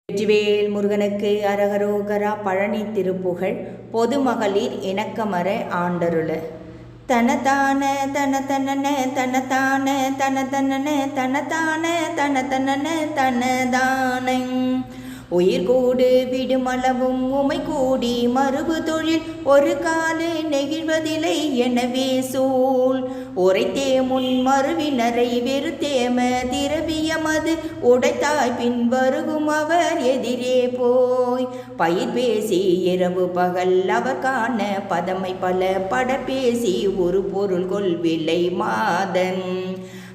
வெற்றிவேல் முருகனுக்கு அரகரோகரா. பழனி திருப்புகழ். பொதுமகளிர் இணக்கமர ஆண்டருள. தனதான தனதனன தனதான தனதனன தனதான தனதனன தனதான உயிர் கூடு விடுமளவும் உமை கூடி மறுபு தொழில் ஒரு காலு நெகிழ்வதில்லை எனவே சூழ் உரைத்தே முன் மறுவினரை வெறுத்தேம திரவியமது உடைத்தாய் பின் வருகும் அவர் எதிரே போய் பயிர் பேசி இரவு பகல் அவர் காண பதமை பல பட பேசி ஒரு பொருள் கொள்வில்லை மாதன்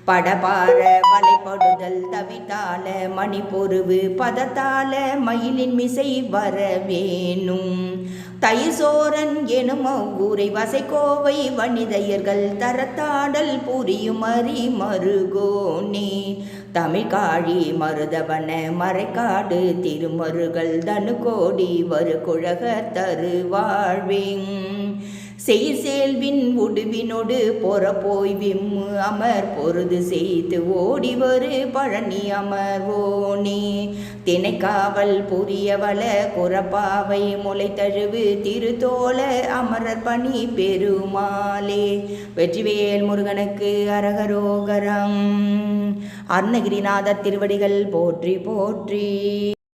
படபார வலைப்படுதல் தவித்தால மணி பொருவு பதத்தால மயிலின் மிசை வரவேணும் தயிர் சோரன் எனும் அவ்வூரை வசைக்கோவை வனிதையர்கள் தரத்தாடல் புரியும் அறி மருகோனே தமிழ்காழி மருதவன மறைக்காடு திருமருகள் தனுகோடி வரு குழக தருவாழ்வின் செய் சேல்வின் உடுவினோடு பொற போய் விம்மு அமர் பொருது செய்து ஓடிவரு பழனி அமர்வோனே திணைக்காவல் புரியவள குறப்பாவை முளை தழுவு திருத்தோல அமரர் பணி பெருமாளே. வெற்றிவேல் முருகனுக்கு அரகரோகரம். அருணகிரிநாதர் திருவடிகள் போற்றி போற்றி.